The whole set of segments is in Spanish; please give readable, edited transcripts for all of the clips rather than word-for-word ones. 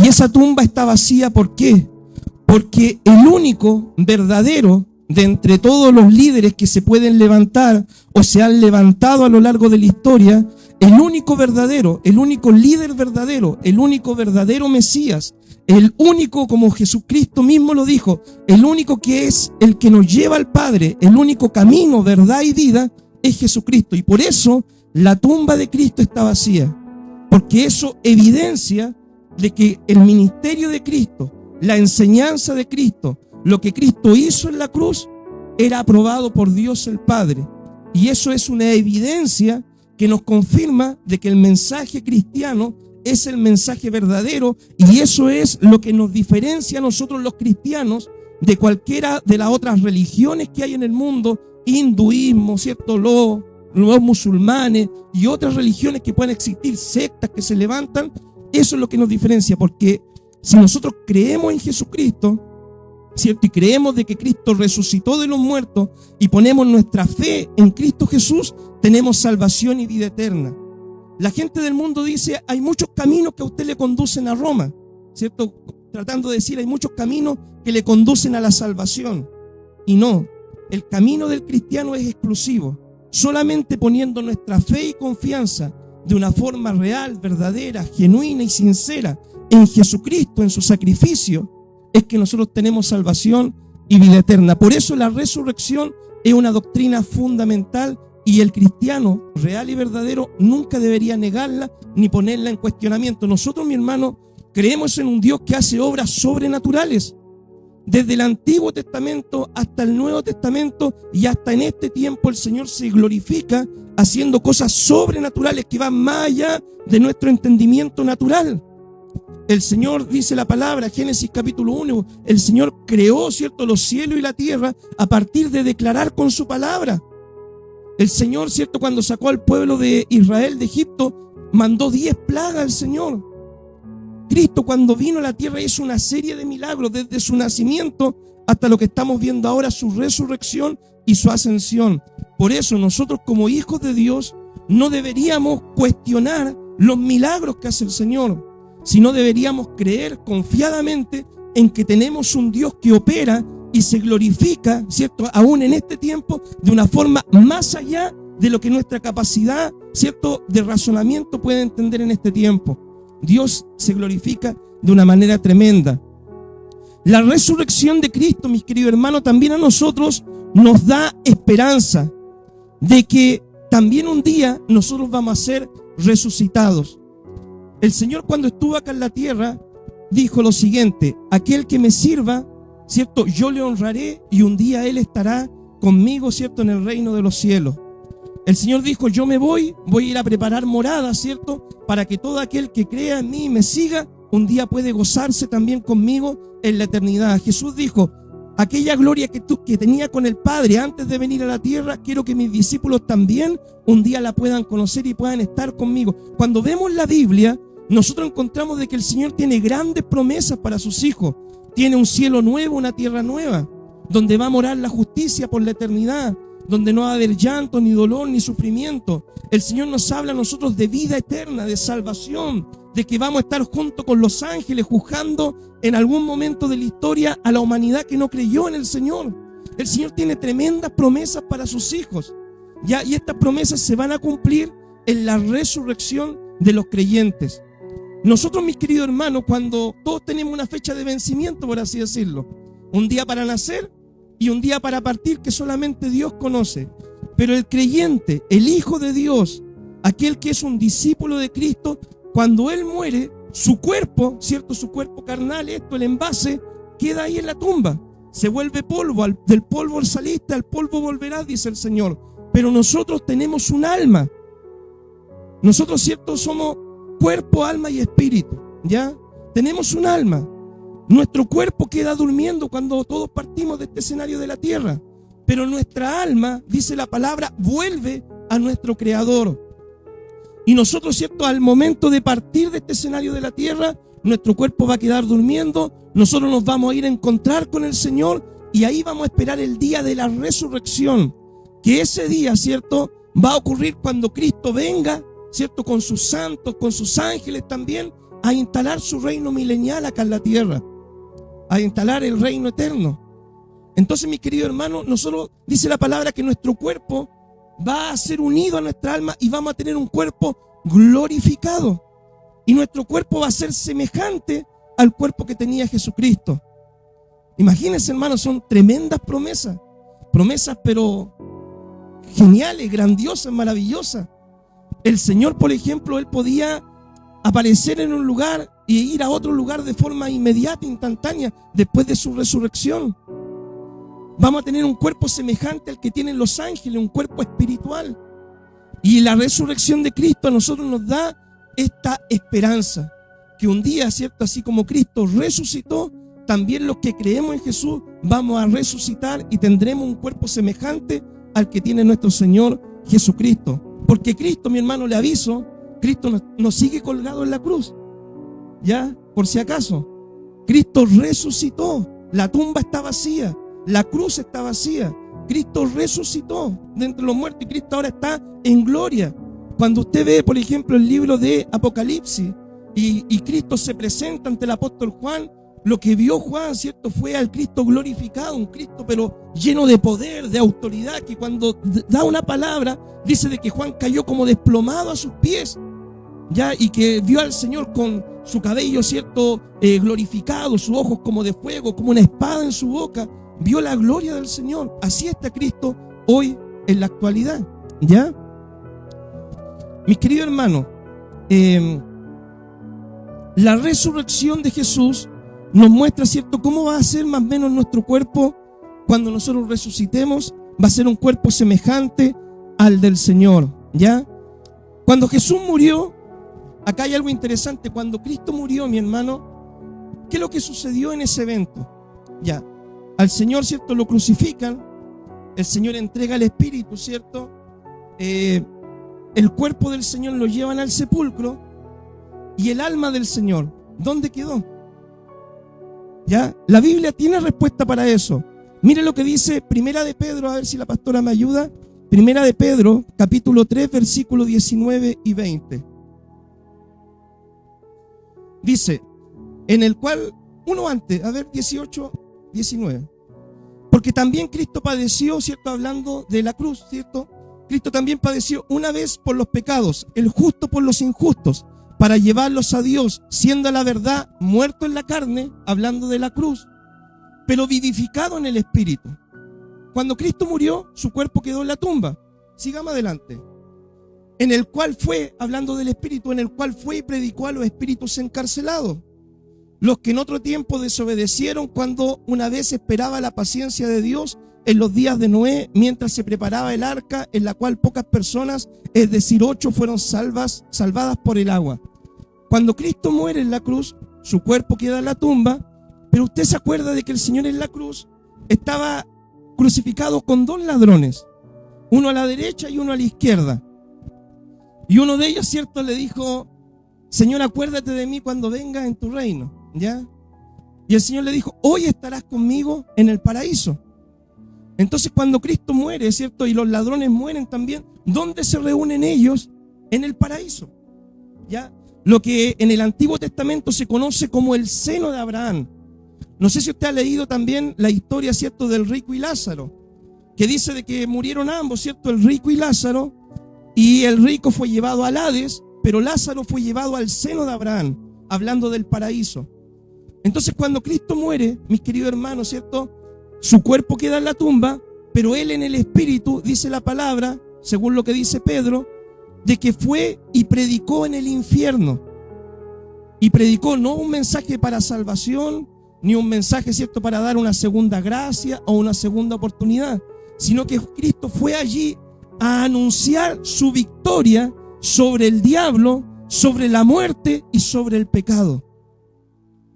Y esa tumba está vacía, ¿por qué? Porque el único verdadero de entre todos los líderes que se pueden levantar o se han levantado a lo largo de la historia, el único verdadero, el único líder verdadero, el único verdadero Mesías, el único, como Jesucristo mismo lo dijo, el único que es el que nos lleva al Padre, el único camino, verdad y vida, es Jesucristo. Y por eso la tumba de Cristo está vacía, porque eso evidencia de que el ministerio de Cristo, la enseñanza de Cristo, lo que Cristo hizo en la cruz, era aprobado por Dios el Padre. Y eso es una evidencia que nos confirma de que el mensaje cristiano es el mensaje verdadero, y eso es lo que nos diferencia a nosotros los cristianos de cualquiera de las otras religiones que hay en el mundo, hinduismo, ¿cierto? Los musulmanes y otras religiones que pueden existir, sectas que se levantan. Eso es lo que nos diferencia, porque si nosotros creemos en Jesucristo, ¿cierto? Y creemos de que Cristo resucitó de los muertos y ponemos nuestra fe en Cristo Jesús, tenemos salvación y vida eterna. La gente del mundo dice, hay muchos caminos que a usted le conducen a Roma, ¿cierto? Tratando de decir, hay muchos caminos que le conducen a la salvación. Y no, el camino del cristiano es exclusivo. Solamente poniendo nuestra fe y confianza de una forma real, verdadera, genuina y sincera en Jesucristo, en su sacrificio, es que nosotros tenemos salvación y vida eterna. Por eso la resurrección es una doctrina fundamental, y el cristiano real y verdadero nunca debería negarla ni ponerla en cuestionamiento. Nosotros, mi hermano, creemos en un Dios que hace obras sobrenaturales. Desde el Antiguo Testamento hasta el Nuevo Testamento y hasta en este tiempo, el Señor se glorifica haciendo cosas sobrenaturales que van más allá de nuestro entendimiento natural. El Señor, dice la palabra, Génesis capítulo 1, el Señor creó, ¿cierto?, los cielos y la tierra a partir de declarar con su palabra. El Señor, ¿cierto?, cuando sacó al pueblo de Israel de Egipto, mandó 10 plagas al Señor. Cristo, cuando vino a la tierra, hizo una serie de milagros desde su nacimiento hasta lo que estamos viendo ahora, su resurrección y su ascensión. Por eso nosotros, como hijos de Dios, no deberíamos cuestionar los milagros que hace el Señor, sino deberíamos creer confiadamente en que tenemos un Dios que opera y se glorifica, ¿cierto?, aún en este tiempo, de una forma más allá de lo que nuestra capacidad, ¿cierto?, de razonamiento puede entender en este tiempo. Dios se glorifica de una manera tremenda. La resurrección de Cristo, mis queridos hermanos, también a nosotros nos da esperanza de que también un día nosotros vamos a ser resucitados. El Señor, cuando estuvo acá en la tierra, dijo lo siguiente: aquel que me sirva, ¿cierto?, yo le honraré, y un día Él estará conmigo, ¿cierto?, en el reino de los cielos. El Señor dijo, yo me voy a ir a preparar morada, ¿cierto?, para que todo aquel que crea en mí y me siga, un día puede gozarse también conmigo en la eternidad. Jesús dijo, aquella gloria que tenía con el Padre antes de venir a la tierra, quiero que mis discípulos también un día la puedan conocer y puedan estar conmigo. Cuando vemos la Biblia, nosotros encontramos de que el Señor tiene grandes promesas para sus hijos. Tiene un cielo nuevo, una tierra nueva, donde va a morar la justicia por la eternidad, donde no va a haber llanto, ni dolor, ni sufrimiento. El Señor nos habla a nosotros de vida eterna, de salvación, de que vamos a estar junto con los ángeles juzgando en algún momento de la historia a la humanidad que no creyó en el Señor. El Señor tiene tremendas promesas para sus hijos, ¿ya? Y estas promesas se van a cumplir en la resurrección de los creyentes. Nosotros, mis queridos hermanos, cuando todos tenemos una fecha de vencimiento, por así decirlo, un día para nacer y un día para partir que solamente Dios conoce. Pero el creyente, el Hijo de Dios, aquel que es un discípulo de Cristo, cuando Él muere, su cuerpo, ¿cierto?, su cuerpo carnal, el envase, queda ahí en la tumba. Se vuelve polvo, del polvo saliste, al polvo volverás, dice el Señor. Pero nosotros tenemos un alma. Nosotros, ¿cierto?, somos cuerpo, alma y espíritu, ¿ya? Tenemos un alma. Nuestro cuerpo queda durmiendo cuando todos partimos de este escenario de la tierra, pero nuestra alma, dice la palabra, vuelve a nuestro Creador. Y nosotros, ¿cierto?, al momento de partir de este escenario de la tierra, nuestro cuerpo va a quedar durmiendo, nosotros nos vamos a ir a encontrar con el Señor, y ahí vamos a esperar el día de la resurrección, que ese día, ¿cierto?, va a ocurrir cuando Cristo venga, ¿cierto?, con sus santos, con sus ángeles también, a instalar su reino milenial acá en la tierra, a instalar el reino eterno. Entonces, mis queridos hermanos, nosotros, dice la palabra, que nuestro cuerpo va a ser unido a nuestra alma y vamos a tener un cuerpo glorificado. Y nuestro cuerpo va a ser semejante al cuerpo que tenía Jesucristo. Imagínense, hermanos, son tremendas promesas. Promesas, pero geniales, grandiosas, maravillosas. El Señor, por ejemplo, Él podía aparecer en un lugar y ir a otro lugar de forma inmediata, instantánea, después de su resurrección. Vamos a tener un cuerpo semejante al que tienen los ángeles, un cuerpo espiritual. Y la resurrección de Cristo a nosotros nos da esta esperanza, que un día, ¿cierto?, así como Cristo resucitó, también los que creemos en Jesús vamos a resucitar y tendremos un cuerpo semejante al que tiene nuestro Señor Jesucristo. Porque Cristo, mi hermano, le aviso, Cristo nos sigue colgado en la cruz. ¿Ya? Por si acaso. Cristo resucitó. La tumba está vacía. La cruz está vacía. Cristo resucitó de entre los muertos y Cristo ahora está en gloria. Cuando usted ve, por ejemplo, el libro de Apocalipsis y Cristo se presenta ante el apóstol Juan, lo que vio Juan, ¿cierto?, fue al Cristo glorificado, un Cristo pero lleno de poder, de autoridad, que cuando da una palabra, dice de que Juan cayó como desplomado a sus pies, ¿ya? Y que vio al Señor con su cabello, ¿cierto?, glorificado, sus ojos como de fuego, como una espada en su boca, vio la gloria del Señor. Así está Cristo hoy en la actualidad, ¿ya? Mis queridos hermanos, la resurrección de Jesús nos muestra, ¿cierto?, cómo va a ser más o menos nuestro cuerpo cuando nosotros resucitemos. Va a ser un cuerpo semejante al del Señor, ¿ya? Cuando Jesús murió, acá hay algo interesante. Cuando Cristo murió, mi hermano, ¿qué es lo que sucedió en ese evento? Ya, al Señor, ¿cierto?, lo crucifican, el Señor entrega el Espíritu, ¿cierto? El cuerpo del Señor lo llevan al sepulcro y el alma del Señor, ¿dónde quedó? ¿Ya? La Biblia tiene respuesta para eso. Mire lo que dice Primera de Pedro, a ver si la pastora me ayuda. Primera de Pedro, capítulo 3, versículos 19 y 20. Dice, en el cual, uno antes, a ver, 18, 19. Porque también Cristo padeció, ¿cierto?, hablando de la cruz, ¿cierto? Cristo también padeció una vez por los pecados, el justo por los injustos, para llevarlos a Dios, siendo a la verdad muerto en la carne, hablando de la cruz, pero vivificado en el Espíritu. Cuando Cristo murió, su cuerpo quedó en la tumba. Sigamos adelante. En el cual fue, hablando del Espíritu, en el cual fue y predicó a los espíritus encarcelados, los que en otro tiempo desobedecieron cuando una vez esperaba la paciencia de Dios en los días de Noé, mientras se preparaba el arca, en la cual pocas personas, es decir, 8, fueron salvadas por el agua. Cuando Cristo muere en la cruz, su cuerpo queda en la tumba, pero usted se acuerda de que el Señor en la cruz estaba crucificado con 2 ladrones, uno a la derecha y uno a la izquierda. Y uno de ellos, ¿cierto?, le dijo, Señor, acuérdate de mí cuando vengas en tu reino, ¿ya? Y el Señor le dijo, hoy estarás conmigo en el paraíso. Entonces, cuando Cristo muere, ¿cierto?, y los ladrones mueren también, ¿dónde se reúnen ellos? En el paraíso, ¿ya? Lo que en el Antiguo Testamento se conoce como el seno de Abraham. No sé si usted ha leído también la historia, ¿cierto?, del rico y Lázaro, que dice de que murieron ambos, ¿cierto?, el rico y Lázaro, y el rico fue llevado al Hades, pero Lázaro fue llevado al seno de Abraham, hablando del paraíso. Entonces, cuando Cristo muere, mis queridos hermanos, ¿cierto?, su cuerpo queda en la tumba, pero él en el Espíritu, dice la palabra, según lo que dice Pedro, de que fue y predicó en el infierno. Y predicó no un mensaje para salvación, ni un mensaje, ¿cierto?, para dar una segunda gracia o una segunda oportunidad, sino que Cristo fue allí a anunciar su victoria sobre el diablo, sobre la muerte y sobre el pecado.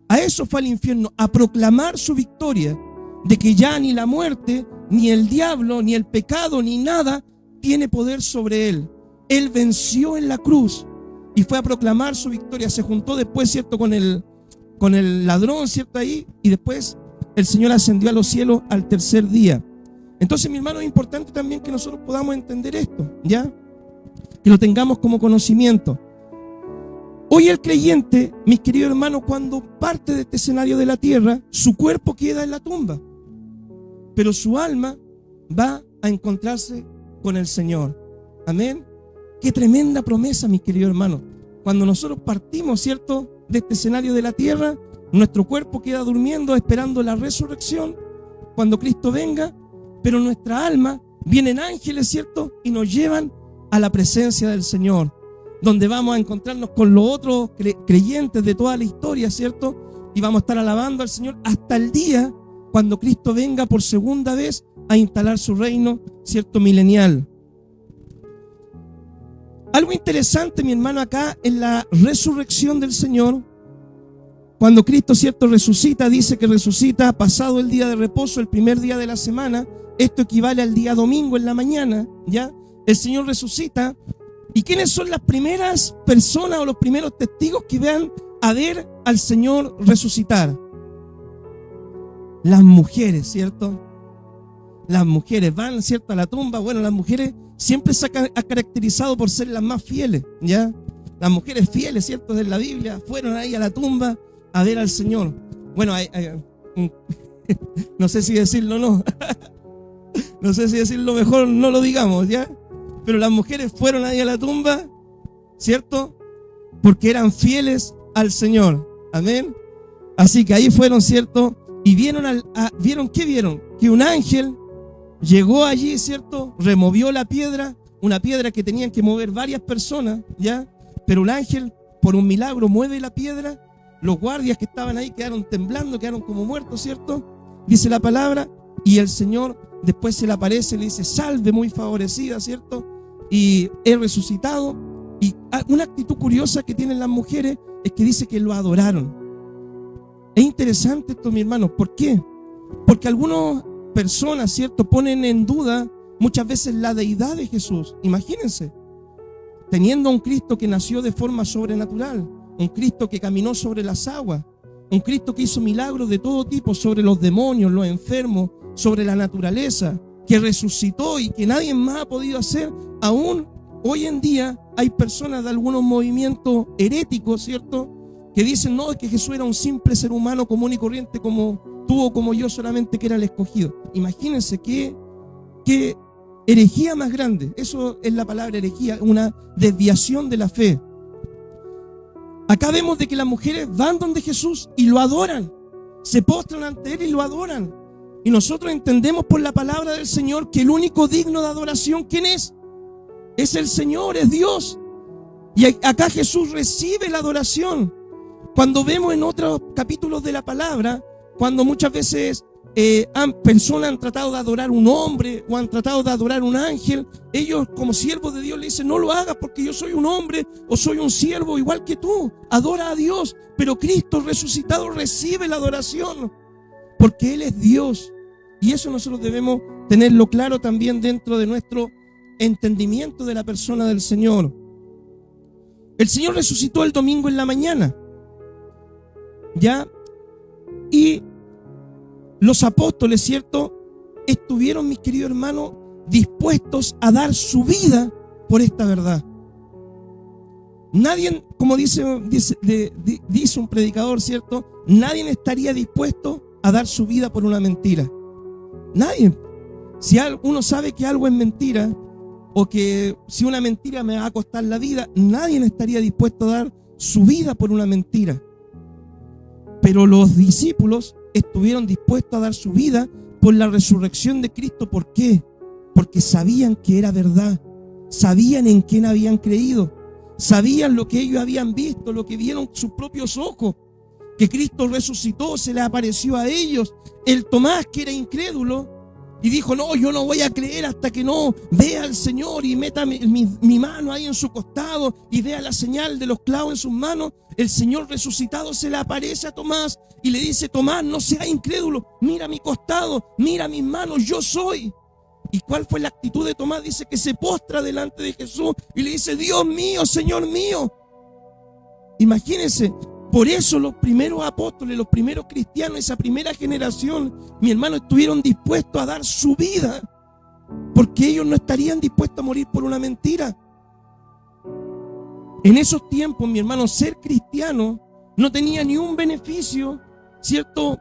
A eso fue al infierno, a proclamar su victoria, de que ya ni la muerte, ni el diablo, ni el pecado, ni nada tiene poder sobre él. Él venció en la cruz y fue a proclamar su victoria. Se juntó después, ¿cierto?, con el ladrón, ¿cierto?, ahí, y después el Señor ascendió a los cielos al tercer día. Entonces, mi hermano, es importante también que nosotros podamos entender esto, ¿ya? Que lo tengamos como conocimiento. Hoy el creyente, mis queridos hermanos, cuando parte de este escenario de la tierra, su cuerpo queda en la tumba, pero su alma va a encontrarse con el Señor. Amén. Qué tremenda promesa, mis queridos hermanos. Cuando nosotros partimos, ¿cierto?, de este escenario de la tierra, nuestro cuerpo queda durmiendo esperando la resurrección cuando Cristo venga, pero nuestra alma, vienen ángeles, ¿cierto?, y nos llevan a la presencia del Señor, donde vamos a encontrarnos con los otros creyentes de toda la historia, ¿cierto? Y vamos a estar alabando al Señor hasta el día cuando Cristo venga por segunda vez a instalar su reino, ¿cierto?, milenial. Algo interesante, mi hermano, acá en la resurrección del Señor, cuando Cristo, ¿cierto?, resucita, dice que resucita pasado el día de reposo, el primer día de la semana. Esto equivale al día domingo en la mañana, ¿ya? El Señor resucita. ¿Y quiénes son las primeras personas o los primeros testigos que vean a ver al Señor resucitar? Las mujeres, ¿cierto? Las mujeres van, ¿cierto?, a la tumba. Bueno, las mujeres siempre se ha caracterizado por ser las más fieles, ¿ya? Las mujeres fieles, ¿cierto?, de la Biblia fueron ahí a la tumba a ver al Señor. Bueno, no sé si decirlo o no. No sé si decirlo, mejor no lo digamos, ¿ya? Pero las mujeres fueron ahí a la tumba, ¿cierto?, porque eran fieles al Señor. Amén. Así que ahí fueron, ¿cierto? Y vieron, ¿vieron qué vieron? Que un ángel llegó allí, ¿cierto? Removió la piedra, una piedra que tenían que mover varias personas, ¿ya? Pero el ángel, por un milagro, mueve la piedra. Los guardias que estaban ahí quedaron temblando, quedaron como muertos, ¿cierto? Dice la palabra, y el Señor después se le aparece y le dice: salve, muy favorecida, ¿cierto? Y he resucitado. Y una actitud curiosa que tienen las mujeres es que dice que lo adoraron. Es interesante esto, mi hermano. ¿Por qué? Porque algunas personas, ¿cierto?, ponen en duda muchas veces la deidad de Jesús. Imagínense, teniendo a un Cristo que nació de forma sobrenatural, un Cristo que caminó sobre las aguas, un Cristo que hizo milagros de todo tipo sobre los demonios, los enfermos, sobre la naturaleza, que resucitó y que nadie más ha podido hacer. Aún hoy en día hay personas de algunos movimientos heréticos, ¿cierto?, que dicen: no, que Jesús era un simple ser humano común y corriente como tú o como yo, solamente que era el escogido. Imagínense qué herejía más grande. Eso es la palabra herejía, una desviación de la fe. Acá vemos de que las mujeres van donde Jesús y lo adoran, se postran ante Él y lo adoran. Y nosotros entendemos por la palabra del Señor que el único digno de adoración, ¿quién es? Es el Señor, es Dios. Y acá Jesús recibe la adoración. Cuando vemos en otros capítulos de la palabra, cuando muchas veces personas han tratado de adorar a un hombre o han tratado de adorar a un ángel, ellos como siervos de Dios le dicen: no lo hagas porque yo soy un hombre o soy un siervo igual que tú, adora a Dios. Pero Cristo resucitado recibe la adoración porque Él es Dios, y eso nosotros debemos tenerlo claro también dentro de nuestro entendimiento de la persona del Señor. El Señor resucitó el domingo en la mañana, ¿ya? Y los apóstoles, ¿cierto?, estuvieron, mis queridos hermanos, dispuestos a dar su vida por esta verdad. Nadie, como dice un predicador, ¿cierto?, nadie estaría dispuesto a dar su vida por una mentira. Nadie. Si uno sabe que algo es mentira, o que si una mentira me va a costar la vida, nadie estaría dispuesto a dar su vida por una mentira. Pero los discípulos estuvieron dispuestos a dar su vida por la resurrección de Cristo. ¿Por qué? Porque sabían que era verdad, sabían en quién habían creído, sabían lo que ellos habían visto, lo que vieron sus propios ojos, que Cristo resucitó, se les apareció a ellos. El Tomás, que era incrédulo, y dijo: no, yo no voy a creer hasta que no vea al Señor y meta mi mano ahí en su costado y vea la señal de los clavos en sus manos. El Señor resucitado se le aparece a Tomás y le dice: Tomás, no seas incrédulo, mira mi costado, mira mis manos, yo soy. ¿Y cuál fue la actitud de Tomás? Dice que se postra delante de Jesús y le dice: Dios mío, Señor mío. Imagínense. Por eso los primeros apóstoles, los primeros cristianos, esa primera generación, mi hermano, estuvieron dispuestos a dar su vida, porque ellos no estarían dispuestos a morir por una mentira. En esos tiempos, mi hermano, ser cristiano no tenía ni un beneficio, ¿cierto?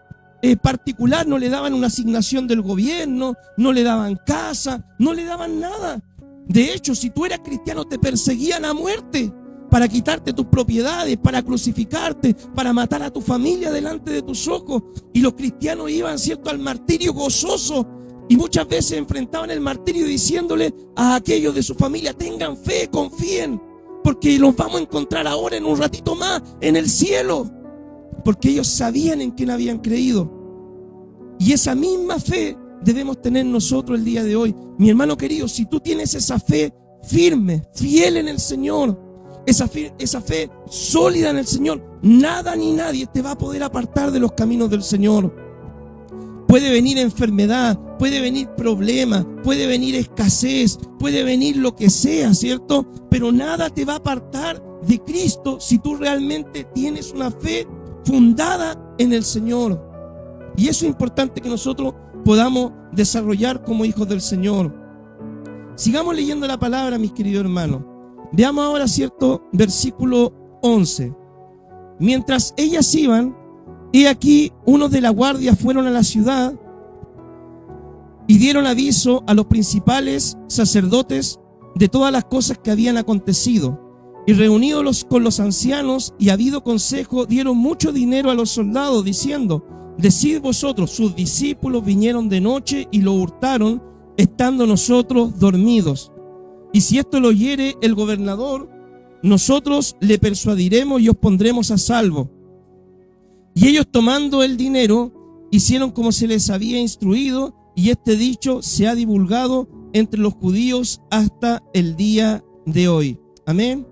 Particular. No le daban una asignación del gobierno, no le daban casa, no le daban nada. De hecho, si tú eras cristiano, te perseguían a muerte para quitarte tus propiedades, para crucificarte, para matar a tu familia delante de tus ojos. Y los cristianos iban, ¿cierto?, al martirio gozoso. Y muchas veces enfrentaban el martirio diciéndole a aquellos de su familia: tengan fe, confíen, porque los vamos a encontrar ahora en un ratito más en el cielo. Porque ellos sabían en quién habían creído. Y esa misma fe debemos tener nosotros el día de hoy. Mi hermano querido, si tú tienes esa fe firme, fiel en el Señor, esa fe sólida en el Señor, nada ni nadie te va a poder apartar de los caminos del Señor. Puede venir enfermedad, puede venir problema, puede venir escasez, puede venir lo que sea, ¿cierto? Pero nada te va a apartar de Cristo si tú realmente tienes una fe fundada en el Señor. Y eso es importante que nosotros podamos desarrollar como hijos del Señor. Sigamos leyendo la palabra, mis queridos hermanos. Veamos ahora, ¿cierto?, versículo 11. Mientras ellas iban, he aquí, unos de la guardia fueron a la ciudad y dieron aviso a los principales sacerdotes de todas las cosas que habían acontecido. Y reunidos con los ancianos y habido consejo, dieron mucho dinero a los soldados, diciendo: decid vosotros, sus discípulos vinieron de noche y lo hurtaron, estando nosotros dormidos. Y si esto lo oyere el gobernador, nosotros le persuadiremos y os pondremos a salvo. Y ellos, tomando el dinero, hicieron como se les había instruido, y este dicho se ha divulgado entre los judíos hasta el día de hoy. Amén.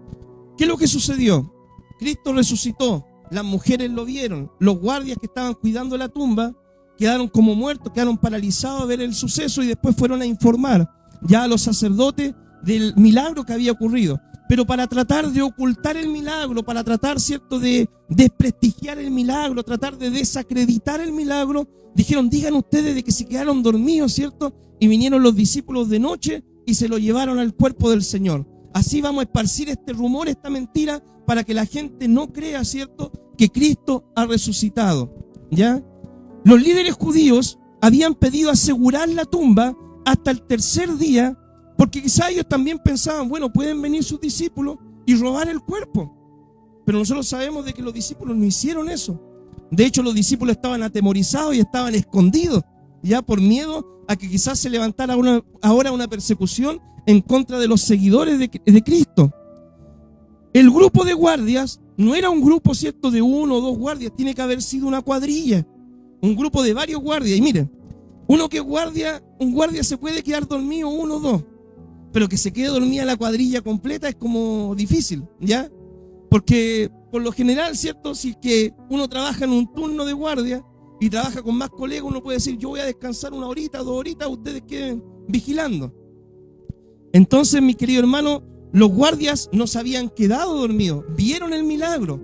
¿Qué es lo que sucedió? Cristo resucitó, las mujeres lo vieron, los guardias que estaban cuidando la tumba quedaron como muertos, quedaron paralizados a ver el suceso, y después fueron a informar ya a los sacerdotes del milagro que había ocurrido. Pero para tratar de ocultar el milagro, para tratar, ¿cierto?, de desprestigiar el milagro, tratar de desacreditar el milagro, dijeron: digan ustedes de que se quedaron dormidos, ¿cierto? Y vinieron los discípulos de noche y se lo llevaron al cuerpo del Señor. Así vamos a esparcir este rumor, esta mentira, para que la gente no crea, ¿cierto?, que Cristo ha resucitado. ¿Ya? Los líderes judíos habían pedido asegurar la tumba hasta el tercer día, porque quizá ellos también pensaban: bueno, pueden venir sus discípulos y robar el cuerpo. Pero nosotros sabemos de que los discípulos no hicieron eso. De hecho, los discípulos estaban atemorizados y estaban escondidos, ya por miedo a que quizás se levantara ahora una persecución en contra de los seguidores de Cristo. El grupo de guardias no era un grupo, ¿cierto?, de uno o dos guardias. Tiene que haber sido una cuadrilla, un grupo de varios guardias. Y miren, un guardia se puede quedar dormido, uno o dos, pero que se quede dormida la cuadrilla completa es como difícil, ¿ya? Porque por lo general, ¿cierto?, si es que uno trabaja en un turno de guardia y trabaja con más colegas, uno puede decir: yo voy a descansar 1 horita, 2 horitas, ustedes queden vigilando. Entonces, mi querido hermano, los guardias no se habían quedado dormidos, vieron el milagro,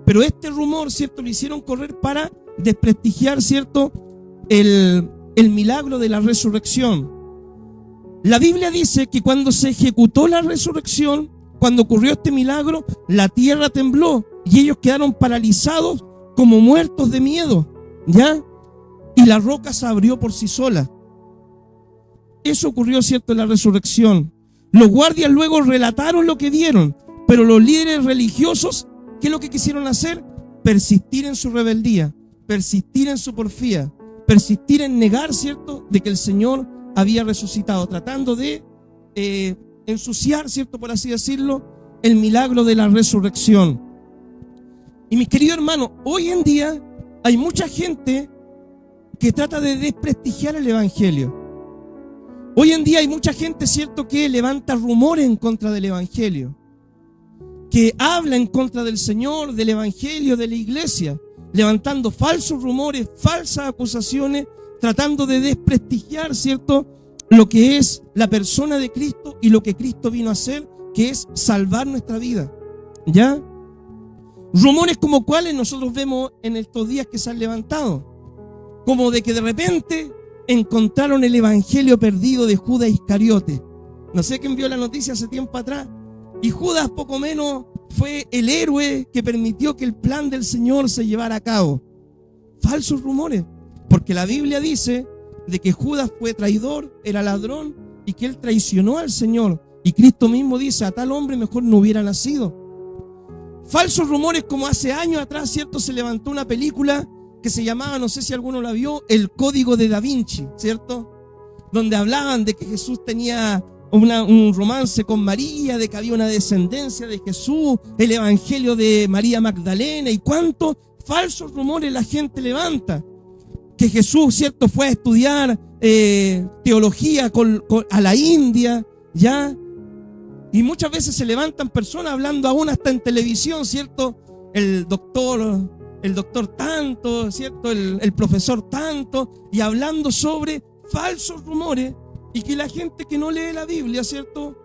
pero este rumor, ¿cierto?, lo hicieron correr para desprestigiar, ¿cierto?, el milagro de la resurrección. La Biblia dice que cuando se ejecutó la resurrección, cuando ocurrió este milagro, la tierra tembló y ellos quedaron paralizados como muertos de miedo, ¿ya? Y la roca se abrió por sí sola. Eso ocurrió, ¿cierto?, en la resurrección. Los guardias luego relataron lo que vieron, pero los líderes religiosos, ¿qué es lo que quisieron hacer? Persistir en su rebeldía, persistir en su porfía, persistir en negar, ¿cierto?, de que el Señor había resucitado, tratando de ensuciar, ¿cierto?, por así decirlo, el milagro de la resurrección. Y mis queridos hermanos, hoy en día hay mucha gente que trata de desprestigiar el Evangelio. Hoy en día hay mucha gente, ¿cierto?, que levanta rumores en contra del Evangelio, que habla en contra del Señor, del Evangelio, de la iglesia, levantando falsos rumores, falsas acusaciones, tratando de desprestigiar, ¿cierto?, lo que es la persona de Cristo y lo que Cristo vino a hacer, que es salvar nuestra vida. ¿Ya? Rumores como cuáles nosotros vemos en estos días que se han levantado, como de que de repente encontraron el evangelio perdido de Judas Iscariote. No sé quién vio la noticia hace tiempo atrás. Y Judas poco menos fue el héroe que permitió que el plan del Señor se llevara a cabo. Falsos rumores, porque la Biblia dice de que Judas fue traidor, era ladrón y que él traicionó al Señor. Y Cristo mismo dice, a tal hombre mejor no hubiera nacido. Falsos rumores como hace años atrás, ¿cierto? Se levantó una película que se llamaba, no sé si alguno la vio, El Código de Da Vinci, ¿cierto? Donde hablaban de que Jesús tenía un romance con María, de que había una descendencia de Jesús, el evangelio de María Magdalena y cuántos falsos rumores la gente levanta. Que Jesús, ¿cierto?, fue a estudiar teología a la India, ¿ya? Y muchas veces se levantan personas hablando aún hasta en televisión, ¿cierto? El doctor tanto, ¿cierto? El profesor tanto, y hablando sobre falsos rumores, y que la gente que no lee la Biblia, ¿cierto?,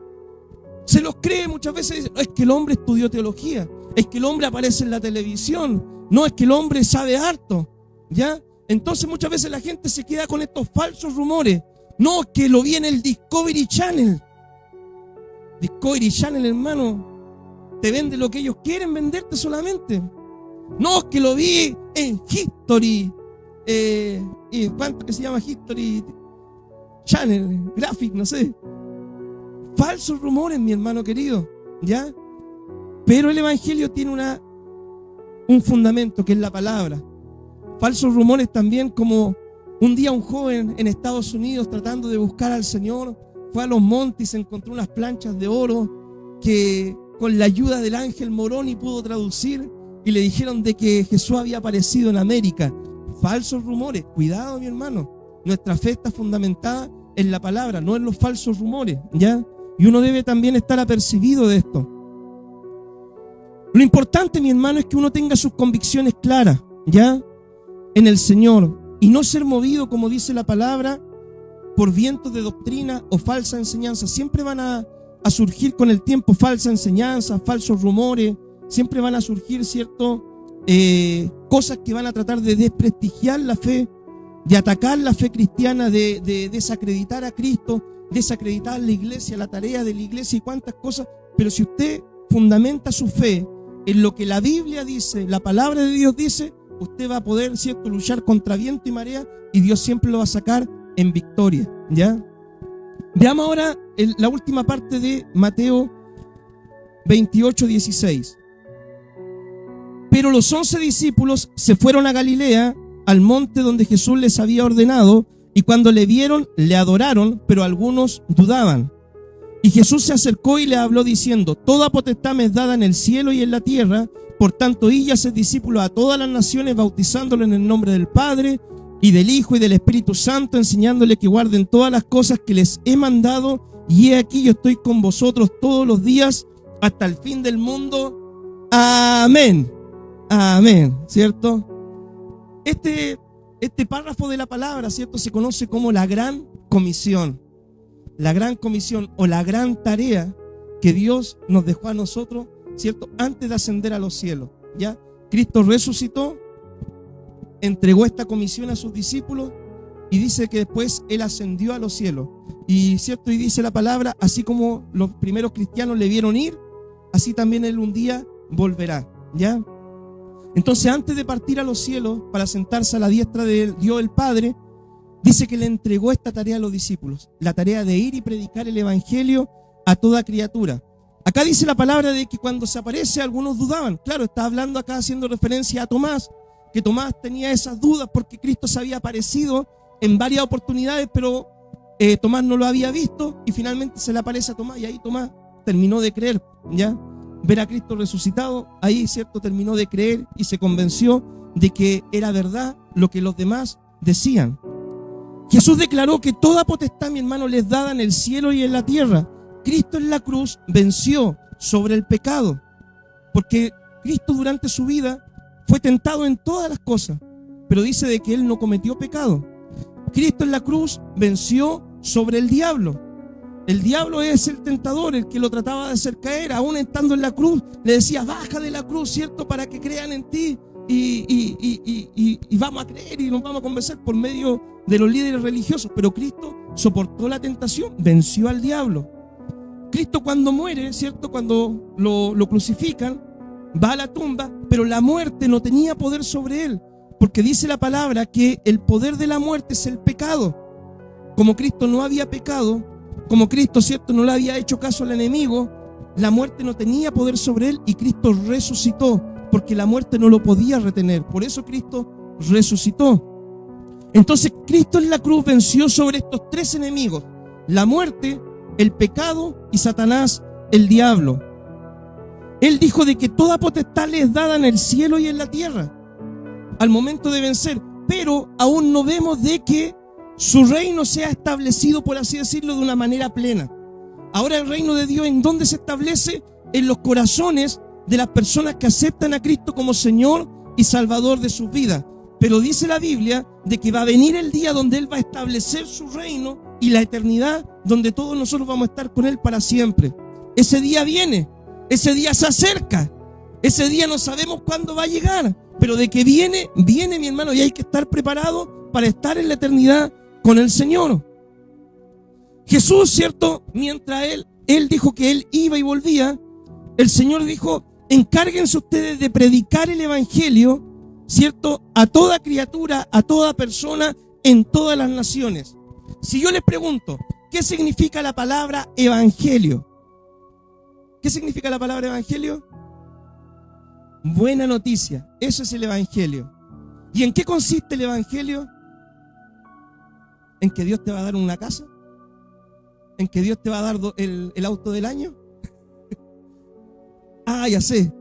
se los cree muchas veces. Es que el hombre estudió teología, es que el hombre aparece en la televisión, no, es que el hombre sabe harto, ¿ya? Entonces muchas veces la gente se queda con estos falsos rumores. No, que lo vi en el Discovery Channel. Discovery Channel, hermano, te vende lo que ellos quieren venderte solamente. No, que lo vi en History, y ¿cuánto que se llama History Channel, Graphic, no sé? Falsos rumores, mi hermano querido, ¿ya? Pero el evangelio tiene un fundamento que es la palabra. Falsos rumores también, como un día un joven en Estados Unidos tratando de buscar al Señor fue a los montes y se encontró unas planchas de oro que con la ayuda del ángel Moroni pudo traducir, y le dijeron de que Jesús había aparecido en América. Falsos rumores. Cuidado, mi hermano, nuestra fe está fundamentada en la palabra, no en los falsos rumores, ¿ya? Y uno debe también estar apercibido de esto. Lo importante, mi hermano, es que uno tenga sus convicciones claras, ¿ya?, en el Señor, y no ser movido, como dice la palabra, por vientos de doctrina o falsa enseñanza. Siempre van a surgir con el tiempo falsa enseñanza, falsos rumores, siempre van a surgir, ¿cierto?, cosas que van a tratar de desprestigiar la fe, de atacar la fe cristiana, de desacreditar a Cristo, desacreditar la iglesia, la tarea de la iglesia y cuántas cosas. Pero si usted fundamenta su fe en lo que la Biblia dice, la palabra de Dios dice, usted va a poder, ¿cierto?, luchar contra viento y marea, y Dios siempre lo va a sacar en victoria, ¿ya? Veamos ahora la última parte de Mateo 28:16. Pero los 11 discípulos se fueron a Galilea, al monte donde Jesús les había ordenado, y cuando le vieron, le adoraron, pero algunos dudaban. Y Jesús se acercó y le habló diciendo: toda potestad me es dada en el cielo y en la tierra. Por tanto, id y haced discípulos a todas las naciones, bautizándolos en el nombre del Padre, y del Hijo, y del Espíritu Santo, enseñándoles que guarden todas las cosas que les he mandado. Y he aquí, yo estoy con vosotros todos los días, hasta el fin del mundo. Amén. Amén, ¿cierto? Este párrafo de la palabra, ¿cierto?, se conoce como la Gran Comisión. La Gran Comisión, o la gran tarea que Dios nos dejó a nosotros, ¿cierto?, antes de ascender a los cielos, ¿ya? Cristo resucitó, entregó esta comisión a sus discípulos, y dice que después Él ascendió a los cielos. Y, ¿cierto?, y dice la palabra, así como los primeros cristianos le vieron ir, así también Él un día volverá, ¿ya? Entonces, antes de partir a los cielos para sentarse a la diestra de Dios el Padre, dice que le entregó esta tarea a los discípulos, la tarea de ir y predicar el evangelio a toda criatura. Acá dice la palabra de que cuando se aparece algunos dudaban. Claro, está hablando acá haciendo referencia a Tomás, que Tomás tenía esas dudas porque Cristo se había aparecido en varias oportunidades, pero Tomás no lo había visto, y finalmente se le aparece a Tomás, y ahí Tomás terminó de creer, ¿ya? Ver a Cristo resucitado, ahí, ¿cierto?, terminó de creer y se convenció de que era verdad lo que los demás decían. Jesús declaró que toda potestad, mi hermano, les dada en el cielo y en la tierra. Cristo en la cruz venció sobre el pecado, porque Cristo durante su vida fue tentado en todas las cosas, pero dice de que Él no cometió pecado. Cristo en la cruz venció sobre el diablo. El diablo es el tentador, el que lo trataba de hacer caer. Aún estando en la cruz, le decía: baja de la cruz, ¿cierto?, para que crean en ti, y vamos a creer y nos vamos a convencer por medio de los líderes religiosos. Pero Cristo soportó la tentación, venció al diablo. Cristo cuando muere, ¿cierto? Cuando lo crucifican, va a la tumba, pero la muerte no tenía poder sobre él, porque dice la palabra que el poder de la muerte es el pecado. Como Cristo no había pecado, como Cristo, ¿cierto?, no le había hecho caso al enemigo, la muerte no tenía poder sobre él y Cristo resucitó, porque la muerte no lo podía retener. Por eso Cristo resucitó. Entonces Cristo en la cruz venció sobre estos tres enemigos: la muerte, el pecado y Satanás, el diablo. Él dijo de que toda potestad le es dada en el cielo y en la tierra al momento de vencer, pero aún no vemos de que su reino sea establecido, por así decirlo, de una manera plena. Ahora el reino de Dios, ¿en dónde se establece? En los corazones de las personas que aceptan a Cristo como Señor y Salvador de sus vidas. Pero dice la Biblia de que va a venir el día donde Él va a establecer su reino y la eternidad, donde todos nosotros vamos a estar con Él para siempre. Ese día viene, ese día se acerca, ese día no sabemos cuándo va a llegar, pero de que viene, viene, mi hermano, y hay que estar preparado para estar en la eternidad con el Señor. Jesús, ¿cierto? Mientras él dijo que Él iba y volvía, el Señor dijo: encárguense ustedes de predicar el evangelio, ¿cierto?, a toda criatura, a toda persona, en todas las naciones. Si yo les pregunto, ¿qué significa la palabra evangelio? ¿Qué significa la palabra evangelio? Buena noticia. Eso es el evangelio. ¿Y en qué consiste el evangelio? ¿En que Dios te va a dar una casa? ¿En que Dios te va a dar el auto del año? Ah, ya sé.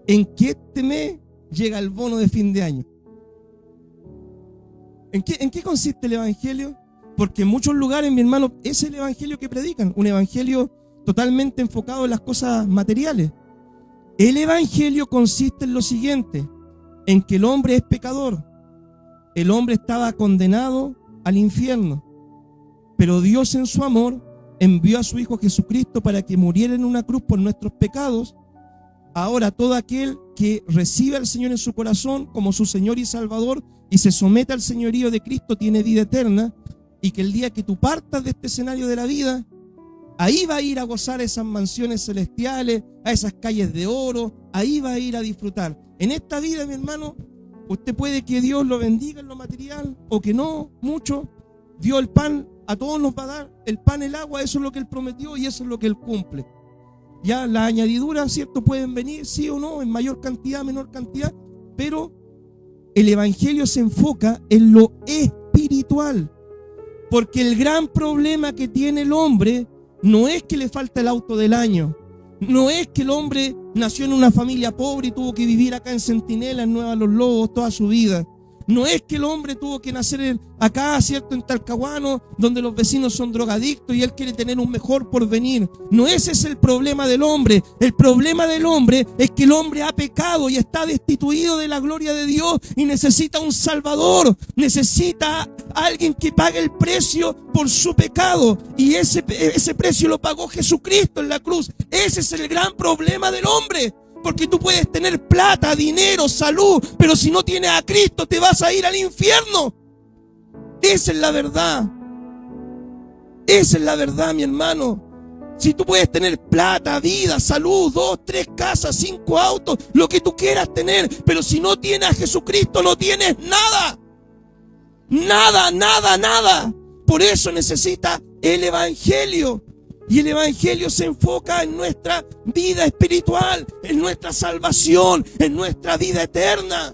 ¿En que este mes llega el bono de fin de año? ¿En qué consiste el evangelio? Porque en muchos lugares, mi hermano, es el evangelio que predican, un evangelio totalmente enfocado en las cosas materiales. El evangelio consiste en lo siguiente: en que el hombre es pecador, el hombre estaba condenado al infierno, pero Dios en su amor envió a su Hijo Jesucristo para que muriera en una cruz por nuestros pecados. Ahora todo aquel que recibe al Señor en su corazón como su Señor y Salvador y se somete al señorío de Cristo tiene vida eterna, y que el día que tú partas de este escenario de la vida, ahí va a ir a gozar esas mansiones celestiales, a esas calles de oro, ahí va a ir a disfrutar. En esta vida, mi hermano, usted puede que Dios lo bendiga en lo material o que no, mucho. Dio el pan, a todos nos va a dar el pan, el agua, eso es lo que Él prometió y eso es lo que Él cumple. Ya las añadiduras, ¿cierto?, pueden venir, sí o no, en mayor cantidad, menor cantidad, pero el evangelio se enfoca en lo espiritual. Porque el gran problema que tiene el hombre no es que le falta el auto del año, no es que el hombre nació en una familia pobre y tuvo que vivir acá en Centinela, en Nueva Los Lobos, toda su vida. No es que el hombre tuvo que nacer acá, ¿cierto?, en Talcahuano, donde los vecinos son drogadictos y él quiere tener un mejor porvenir. No ese es el problema del hombre. El problema del hombre es que el hombre ha pecado y está destituido de la gloria de Dios y necesita un Salvador. Necesita a alguien que pague el precio por su pecado. Y ese precio lo pagó Jesucristo en la cruz. Ese es el gran problema del hombre. Porque tú puedes tener plata, dinero, salud, pero si no tienes a Cristo te vas a ir al infierno. Esa es la verdad. Esa es la verdad, mi hermano. Si tú puedes tener plata, vida, salud, 2, 3 casas, 5 autos, lo que tú quieras tener, pero si no tienes a Jesucristo no tienes nada. Nada, nada, nada. Por eso necesitas el evangelio. Y el evangelio se enfoca en nuestra vida espiritual, en nuestra salvación, en nuestra vida eterna.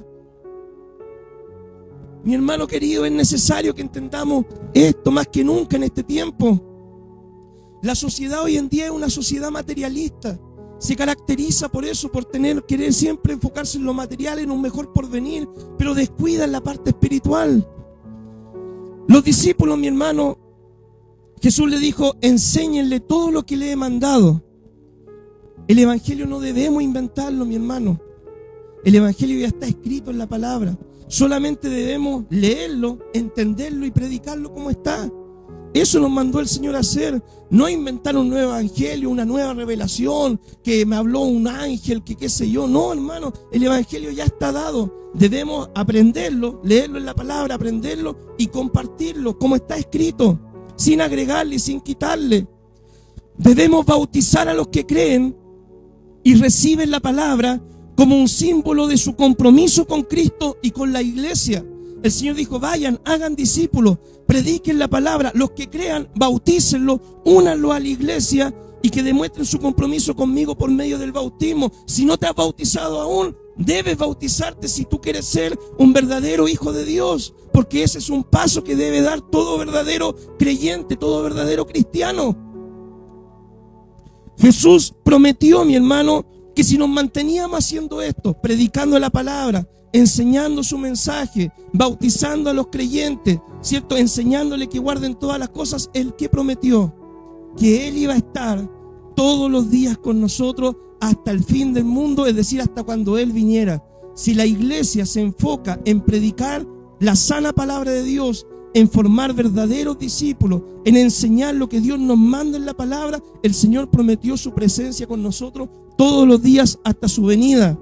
Mi hermano querido, es necesario que entendamos esto más que nunca en este tiempo. La sociedad hoy en día es una sociedad materialista. Se caracteriza por eso, por querer siempre enfocarse en lo material, en un mejor porvenir, pero descuida en la parte espiritual. Los discípulos, mi hermano, Jesús le dijo: enséñenle todo lo que le he mandado. El evangelio no debemos inventarlo, mi hermano. El evangelio ya está escrito en la palabra. Solamente debemos leerlo, entenderlo y predicarlo como está. Eso nos mandó el Señor a hacer. No inventar un nuevo evangelio, una nueva revelación, que me habló un ángel, que qué sé yo. No, hermano, el evangelio ya está dado. Debemos aprenderlo, leerlo en la palabra, aprenderlo y compartirlo como está escrito, sin agregarle y sin quitarle. Debemos bautizar a los que creen y reciben la palabra como un símbolo de su compromiso con Cristo y con la iglesia. El Señor dijo: vayan, hagan discípulos, prediquen la palabra. Los que crean, bautícenlo, únanlo a la iglesia y que demuestren su compromiso conmigo por medio del bautismo. Si no te has bautizado aún, debes bautizarte si tú quieres ser un verdadero hijo de Dios, porque ese es un paso que debe dar todo verdadero creyente, todo verdadero cristiano. Jesús prometió, mi hermano, que si nos manteníamos haciendo esto, predicando la palabra, enseñando su mensaje, bautizando a los creyentes, ¿cierto? Enseñándole que guarden todas las cosas, Él que prometió que Él iba a estar todos los días con nosotros hasta el fin del mundo, es decir, hasta cuando Él viniera. Si la iglesia se enfoca en predicar la sana palabra de Dios, en formar verdaderos discípulos, en enseñar lo que Dios nos manda en la palabra, el Señor prometió su presencia con nosotros todos los días hasta su venida.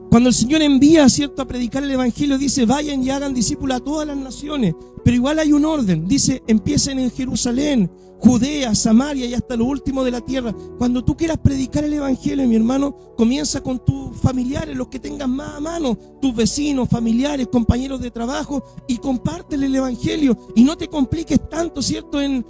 Cuando el Señor envía, ¿cierto?, a predicar el evangelio, dice: vayan y hagan discípulos a todas las naciones. Pero igual hay un orden, dice: empiecen en Jerusalén, Judea, Samaria y hasta lo último de la tierra. Cuando tú quieras predicar el evangelio, mi hermano, comienza con tus familiares, los que tengas más a mano, tus vecinos, familiares, compañeros de trabajo, y compártele el evangelio. Y no te compliques tanto, ¿cierto?, en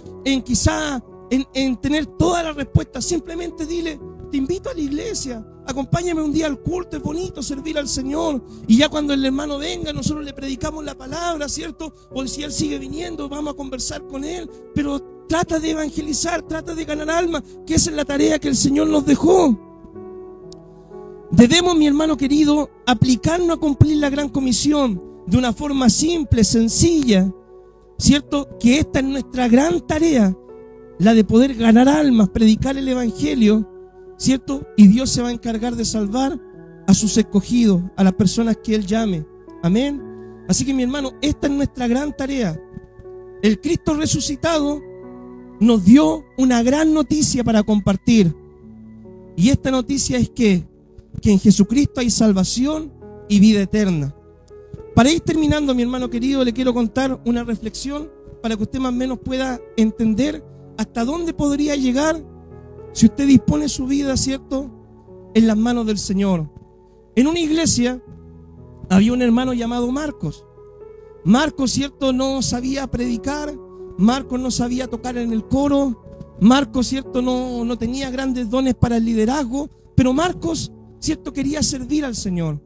tener todas las respuestas. Simplemente dile: te invito a la iglesia, acompáñame un día al culto, es bonito servir al Señor. Y ya cuando el hermano venga, nosotros le predicamos la palabra, ¿cierto? O si él sigue viniendo, vamos a conversar con él. Pero trata de evangelizar, trata de ganar almas, que esa es la tarea que el Señor nos dejó. Debemos, mi hermano querido, aplicarnos a cumplir la gran comisión de una forma simple, sencilla, ¿cierto? Que esta es nuestra gran tarea, la de poder ganar almas, predicar el evangelio, ¿cierto? Y Dios se va a encargar de salvar a sus escogidos, a las personas que Él llame. Amén. Así que, mi hermano, esta es nuestra gran tarea. El Cristo resucitado nos dio una gran noticia para compartir. Y esta noticia es que en Jesucristo hay salvación y vida eterna. Para ir terminando, mi hermano querido, le quiero contar una reflexión para que usted más o menos pueda entender hasta dónde podría llegar si usted dispone su vida, ¿cierto?, en las manos del Señor. En una iglesia había un hermano llamado Marcos. Marcos, ¿cierto?, no sabía predicar. Marcos no sabía tocar en el coro. Marcos, ¿cierto?, no tenía grandes dones para el liderazgo. Pero Marcos, ¿cierto?, quería servir al Señor.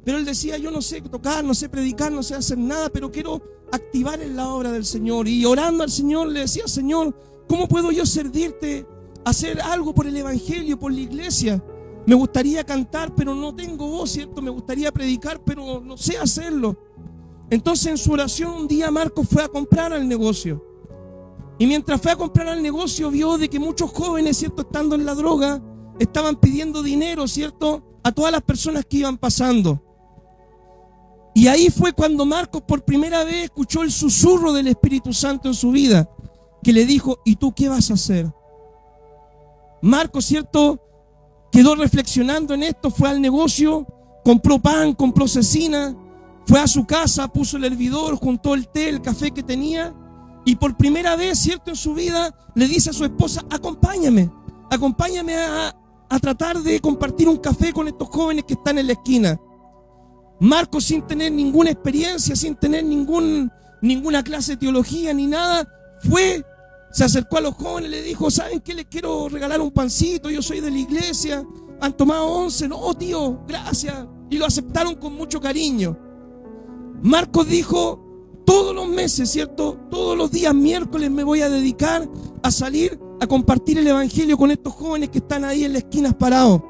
Pero él decía: yo no sé tocar, no sé predicar, no sé hacer nada, pero quiero activar en la obra del Señor. Y orando al Señor le decía: Señor, ¿cómo puedo yo servirte, hacer algo por el evangelio, por la iglesia? Me gustaría cantar, pero no tengo voz, ¿cierto? Me gustaría predicar, pero no sé hacerlo. Entonces, en su oración, un día Marcos fue a comprar al negocio. Y mientras fue a comprar al negocio, vio de que muchos jóvenes, ¿cierto?, estando en la droga, estaban pidiendo dinero, ¿cierto?, a todas las personas que iban pasando. Y ahí fue cuando Marcos por primera vez escuchó el susurro del Espíritu Santo en su vida, que le dijo: ¿y tú qué vas a hacer? Marcos, ¿cierto?, quedó reflexionando en esto, fue al negocio, compró pan, compró cecina, fue a su casa, puso el hervidor, juntó el té, el café que tenía, y por primera vez, ¿cierto?, en su vida le dice a su esposa: acompáñame a tratar de compartir un café con estos jóvenes que están en la esquina. Marcos, sin tener ninguna experiencia, sin tener ninguna clase de teología ni nada, se acercó a los jóvenes y le dijo: ¿saben qué? Les quiero regalar un pancito, yo soy de la iglesia, han tomado 11, no tío, gracias. Y lo aceptaron con mucho cariño. Marcos dijo: todos los meses, ¿cierto?, todos los días miércoles me voy a dedicar a salir a compartir el evangelio con estos jóvenes que están ahí en las esquinas parados.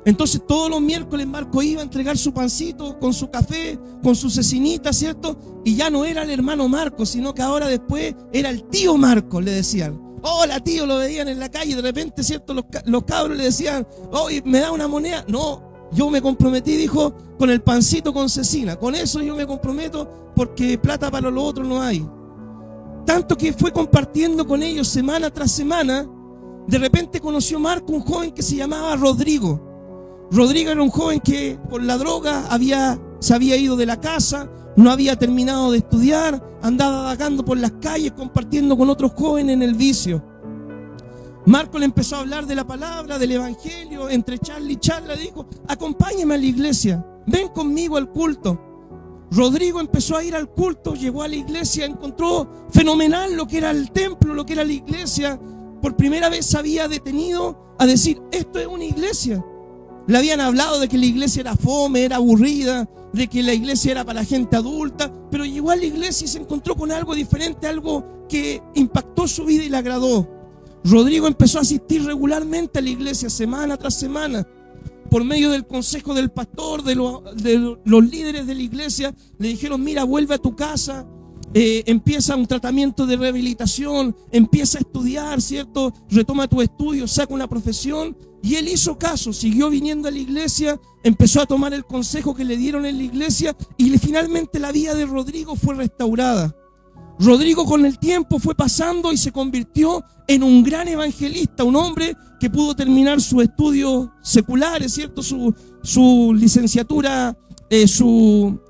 Entonces todos los miércoles Marcos iba a entregar su pancito con su café, con su cecinita, ¿cierto? Y ya no era el hermano Marcos, sino que ahora después era el tío Marcos, le decían. Hola tío, lo veían en la calle, de repente, ¿cierto?, los cabros le decían: oye, ¿me da una moneda? No, yo me comprometí, dijo, con el pancito con cecina, con eso yo me comprometo, porque plata para lo otro no hay. Tanto que fue compartiendo con ellos semana tras semana. De repente conoció Marco un joven que se llamaba Rodrigo. Rodrigo era un joven que por la droga se había ido de la casa, no había terminado de estudiar, andaba vagando por las calles compartiendo con otros jóvenes en el vicio. Marco le empezó a hablar de la palabra, del evangelio, entre charla y charla, dijo, acompáñame a la iglesia, ven conmigo al culto. Rodrigo empezó a ir al culto, llegó a la iglesia, encontró fenomenal lo que era el templo, lo que era la iglesia. Por primera vez se había detenido a decir, esto es una iglesia. Le habían hablado de que la iglesia era fome, era aburrida, de que la iglesia era para gente adulta, pero llegó a la iglesia y se encontró con algo diferente, algo que impactó su vida y le agradó. Rodrigo empezó a asistir regularmente a la iglesia, semana tras semana. Por medio del consejo del pastor, de los líderes de la iglesia, le dijeron, mira, vuelve a tu casa, empieza un tratamiento de rehabilitación, empieza a estudiar, ¿cierto? Retoma tus estudios, saca una profesión. Y él hizo caso, siguió viniendo a la iglesia, empezó a tomar el consejo que le dieron en la iglesia y finalmente la vida de Rodrigo fue restaurada. Rodrigo con el tiempo fue pasando y se convirtió en un gran evangelista, un hombre que pudo terminar sus estudios seculares, ¿cierto? Su licenciatura, su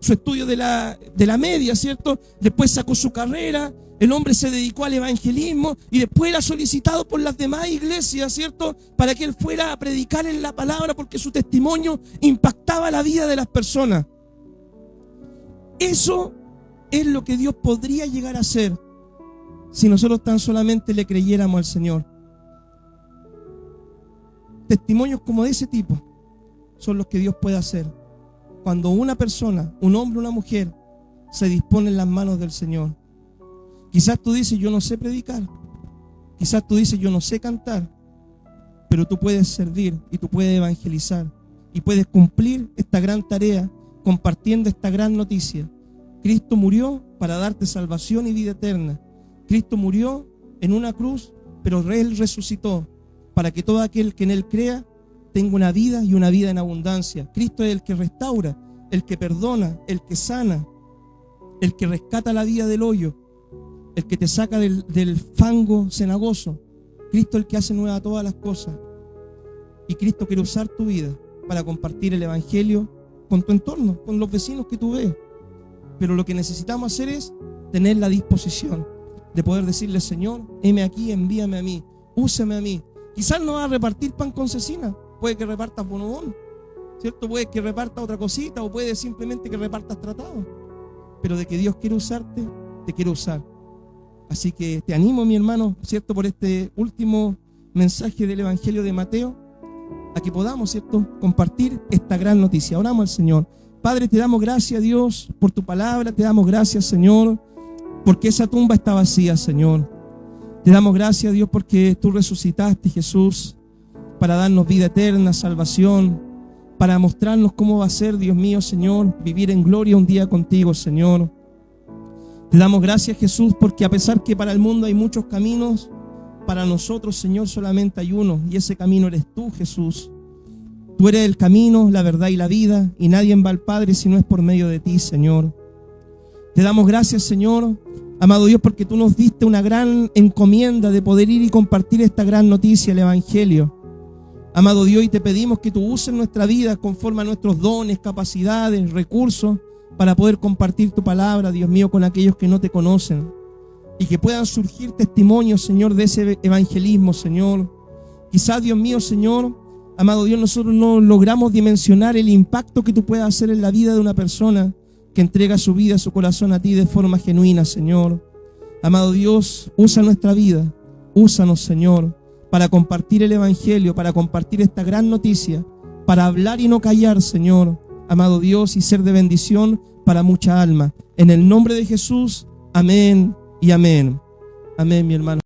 estudio de la media, ¿cierto? Después sacó su carrera, el hombre se dedicó al evangelismo y después era solicitado por las demás iglesias, ¿cierto? Para que él fuera a predicar en la palabra porque su testimonio impactaba la vida de las personas. Eso es lo que Dios podría llegar a hacer si nosotros tan solamente le creyéramos al Señor. Testimonios como de ese tipo son los que Dios puede hacer cuando una persona, un hombre o una mujer, se dispone en las manos del Señor. Quizás tú dices, yo no sé predicar. Quizás tú dices, yo no sé cantar. Pero tú puedes servir y tú puedes evangelizar y puedes cumplir esta gran tarea compartiendo esta gran noticia. Cristo murió para darte salvación y vida eterna. Cristo murió en una cruz, pero Él resucitó para que todo aquel que en Él crea tenga una vida y una vida en abundancia. Cristo es el que restaura, el que perdona, el que sana, el que rescata la vida del hoyo, el que te saca del fango cenagoso. Cristo es el que hace nueva todas las cosas. Y Cristo quiere usar tu vida para compartir el evangelio con tu entorno, con los vecinos que tú ves. Pero lo que necesitamos hacer es tener la disposición de poder decirle, Señor, heme aquí, envíame a mí, úsame a mí. Quizás no va a repartir pan con cecina, puede que repartas bonobón, ¿cierto? Puede que repartas otra cosita o puede simplemente que repartas tratado. Pero de que Dios quiere usarte, te quiere usar. Así que te animo, mi hermano, ¿cierto? Por este último mensaje del Evangelio de Mateo, a que podamos, ¿cierto?, compartir esta gran noticia. Oramos al Señor. Padre, te damos gracias, Dios, por tu palabra. Te damos gracias, Señor, porque esa tumba está vacía, Señor. Te damos gracias, Dios, porque tú resucitaste, Jesús, para darnos vida eterna, salvación, para mostrarnos cómo va a ser, Dios mío, Señor, vivir en gloria un día contigo, Señor. Te damos gracias, Jesús, porque a pesar que para el mundo hay muchos caminos, para nosotros, Señor, solamente hay uno, y ese camino eres tú, Jesús. Tú eres el camino, la verdad y la vida, y nadie va al Padre si no es por medio de ti, Señor. Te damos gracias, Señor, amado Dios, porque tú nos diste una gran encomienda de poder ir y compartir esta gran noticia, el Evangelio. Amado Dios, y te pedimos que tú uses nuestra vida conforme a nuestros dones, capacidades, recursos, para poder compartir tu palabra, Dios mío, con aquellos que no te conocen. Y que puedan surgir testimonios, Señor, de ese evangelismo, Señor. Quizás, Dios mío, Señor, amado Dios, nosotros no logramos dimensionar el impacto que tú puedas hacer en la vida de una persona que entrega su vida, su corazón a ti de forma genuina, Señor. Amado Dios, usa nuestra vida, úsanos, Señor, para compartir el evangelio, para compartir esta gran noticia, para hablar y no callar, Señor, amado Dios, y ser de bendición para mucha alma. En el nombre de Jesús, amén y amén. Amén, mi hermano.